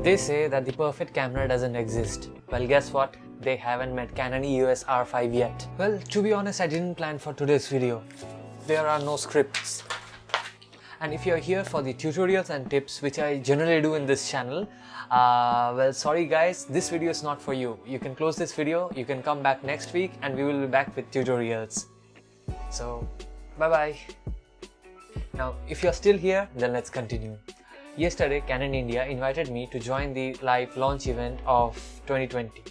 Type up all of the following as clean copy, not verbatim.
They say that the perfect camera doesn't exist. Well, guess what? They haven't met Canon EOS R5 yet. Well, to be honest, I didn't plan for today's video. There are no scripts. And if you're here for the tutorials and tips, which I generally do in this channel, well, sorry guys, this video is not for you. You can close this video, you can come back next week and we will be back with tutorials. So, bye-bye. Now, if you're still here, then let's continue. Yesterday, Canon India invited me to join the live launch event of 2020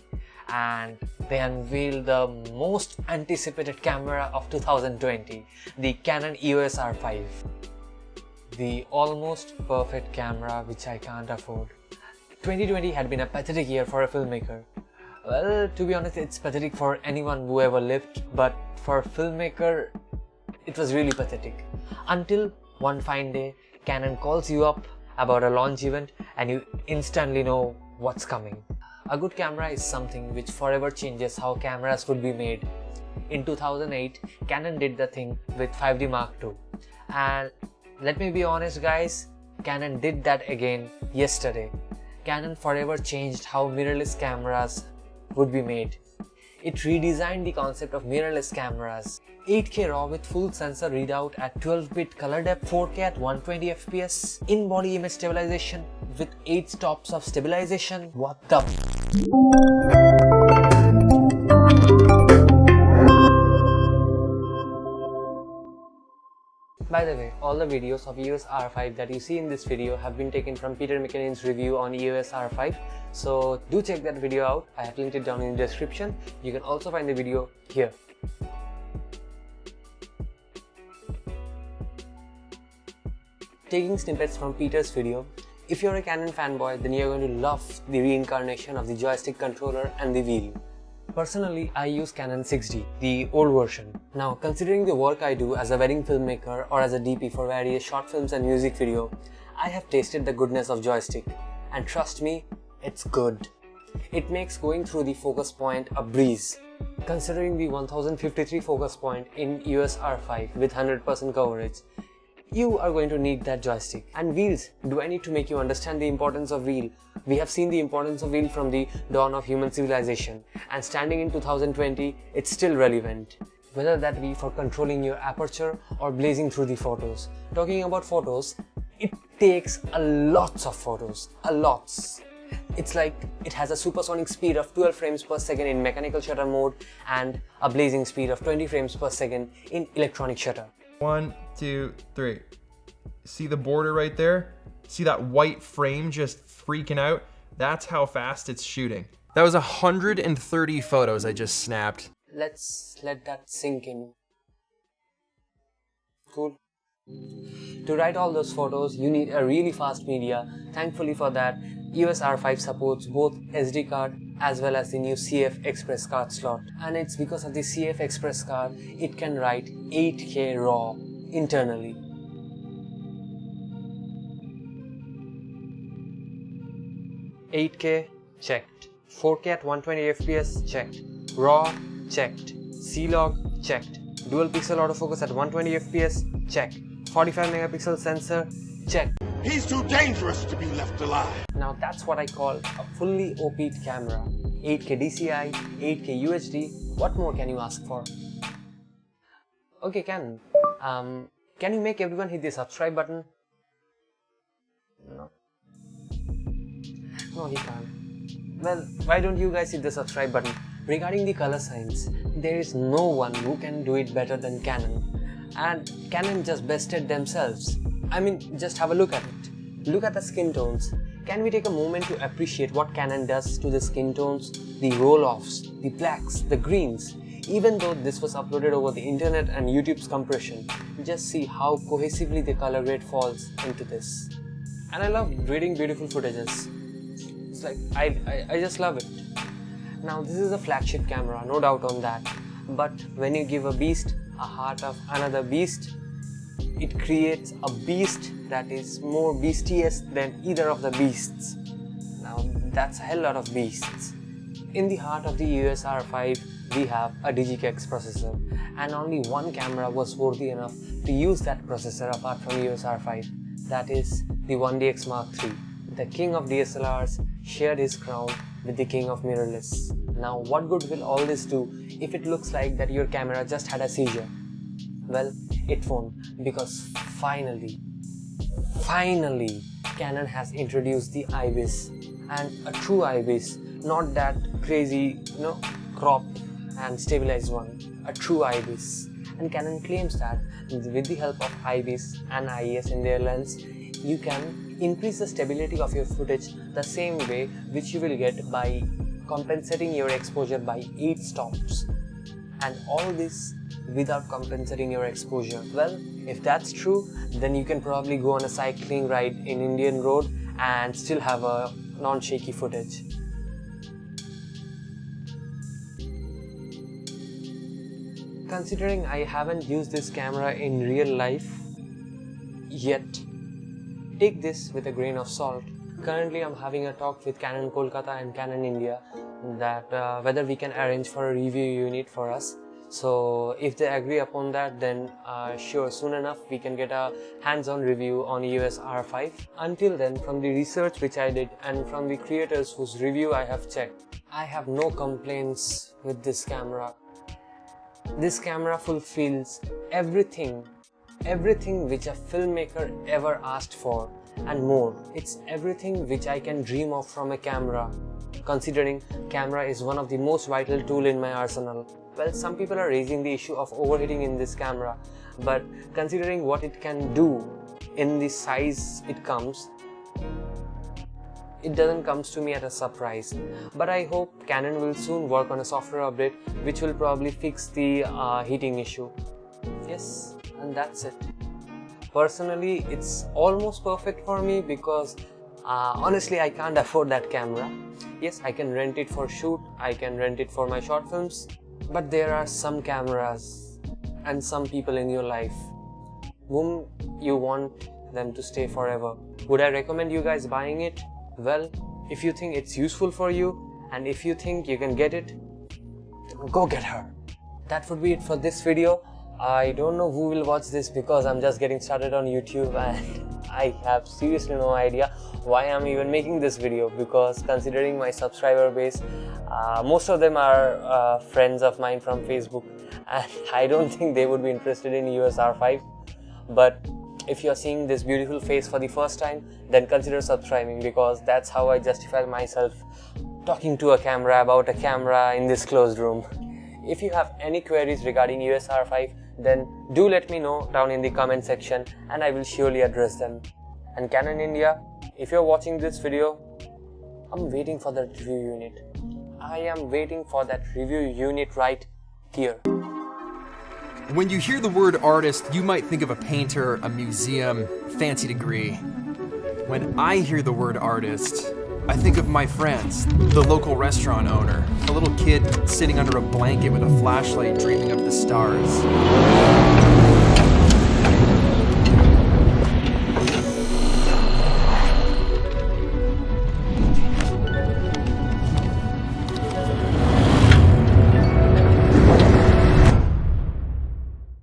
and they unveiled the most anticipated camera of 2020, the Canon EOS R5. The almost perfect camera which I can't afford. 2020 had been a pathetic year for a filmmaker. Well, to be honest, it's pathetic for anyone who ever lived, but for a filmmaker, it was really pathetic. Until one fine day, Canon calls you up about a launch event and you instantly know what's coming. A good camera is something which forever changes how cameras would be made. In 2008, Canon did the thing with 5D Mark II. And let me be honest guys, Canon did that again yesterday. Canon forever changed how mirrorless cameras would be made. It redesigned the concept of mirrorless cameras. 8K RAW with full sensor readout at 12-bit color depth, 4K at 120 FPS, in-body image stabilization with 8 stops of stabilization. What the By the way, all the videos of EOS R5 that you see in this video have been taken from Peter McKinnon's review on EOS R5. So do check that video out. I have linked it down in the description. You can also find the video here. Taking snippets from Peter's video, if you're a Canon fanboy, then you're going to love the reincarnation of the joystick controller and the wheel. Personally, I use Canon 6D, the old version. Now, considering the work I do as a wedding filmmaker or as a DP for various short films and music video, I have tasted the goodness of joystick. And trust me, it's good. It makes going through the focus point a breeze. Considering the 1053 focus point in EOS R5 with 100% coverage, you are going to need that joystick. And wheels, do I need to make you understand the importance of wheel? We have seen the importance of wheel from the dawn of human civilization, and standing in 2020, it's still relevant. Whether that be for controlling your aperture or blazing through the photos. Talking about photos, it takes a lots of photos, a lots. It's like it has a supersonic speed of 12 frames per second in mechanical shutter mode and a blazing speed of 20 frames per second in electronic shutter. 1, 2, 3. See the border right there? See that white frame just freaking out? That's how fast it's shooting. That was 130 photos I just snapped. Let's let that sink in. Cool. To write all those photos, you need a really fast media. Thankfully for that, EOS R5 supports both SD card as well as the new CF Express card slot. And it's because of the CF Express card, it can write 8K RAW internally. $8K checked, 4K at 120 FPS checked, RAW checked, C-Log checked, dual pixel autofocus at 120 FPS checked, 45 megapixel sensor checked. He's too dangerous to be left alive. Now that's what I call a fully OP'd camera. 8K DCI, 8K UHD, what more can you ask for? Okay Canon, can you make everyone hit the subscribe button? No. No, he can't. Well, why don't you guys hit the subscribe button? Regarding the color science, there is no one who can do it better than Canon. And Canon just bested themselves. I mean, just have a look at it. Look at the skin tones. Can we take a moment to appreciate what Canon does to the skin tones? The roll-offs, the blacks, the greens. Even though this was uploaded over the internet and YouTube's compression, just see how cohesively the color grade falls into this. And I love reading beautiful footages. It's like, I just love it. Now this is a flagship camera, no doubt on that. But when you give a beast a heart of another beast, it creates a beast that is more beastiest than either of the beasts. Now that's a hell lot of beasts. In the heart of the EOS R5, we have a DigiKex processor, and only one camera was worthy enough to use that processor apart from EOS R5. That is the 1DX Mark III. the king of DSLRs shared his crown with the king of mirrorless. Now what good will all this do if it looks like that your camera just had a seizure? Well, it won't, because finally, Canon has introduced the IBIS, and a true IBIS, not that crazy, cropped and stabilized one, a true IBIS. And Canon claims that with the help of IBIS and IES in their lens, you can increase the stability of your footage the same way which you will get by compensating your exposure by 8 stops. And all this without compensating your exposure. Well, if that's true, then you can probably go on a cycling ride in Indian road and still have a non-shaky footage. Considering I haven't used this camera in real life yet, take this with a grain of salt. Currently I'm having a talk with Canon Kolkata and Canon India that whether we can arrange for a review unit for us. So if they agree upon that, then sure, soon enough we can get a hands-on review on EOS R5. Until then, from the research which I did and from the creators whose review I have checked, I have no complaints with this camera. This camera fulfills everything which a filmmaker ever asked for and more. It's everything which I can dream of from a camera, considering camera is one of the most vital tool in my arsenal. Well, some people are raising the issue of overheating in this camera, but considering what it can do in the size it comes, it doesn't come to me at a surprise. But I hope Canon will soon work on a software update which will probably fix the heating issue. Yes, and that's it. Personally, it's almost perfect for me because honestly I can't afford that camera. Yes, I can rent it for shoot, I can rent it for my short films, but there are some cameras and some people in your life whom you want them to stay forever. Would I recommend you guys buying it? Well, if you think it's useful for you and if you think you can get it, go get her. That would be it for this video. I don't know who will watch this because I'm just getting started on YouTube and I have seriously no idea why I'm even making this video, because considering my subscriber base, most of them are friends of mine from Facebook, and I don't think they would be interested in EOS R5. But if you're seeing this beautiful face for the first time, then consider subscribing, because that's how I justify myself talking to a camera about a camera in this closed room. If you have any queries regarding EOS R5, then do let me know down in the comment section and I will surely address them. And Canon India, if you're watching this video, I'm waiting for that review unit. I am waiting for that review unit right here. When you hear the word artist, you might think of a painter, a museum, fancy degree. When I hear the word artist, I think of my friends, the local restaurant owner, a little kid sitting under a blanket with a flashlight dreaming of the stars.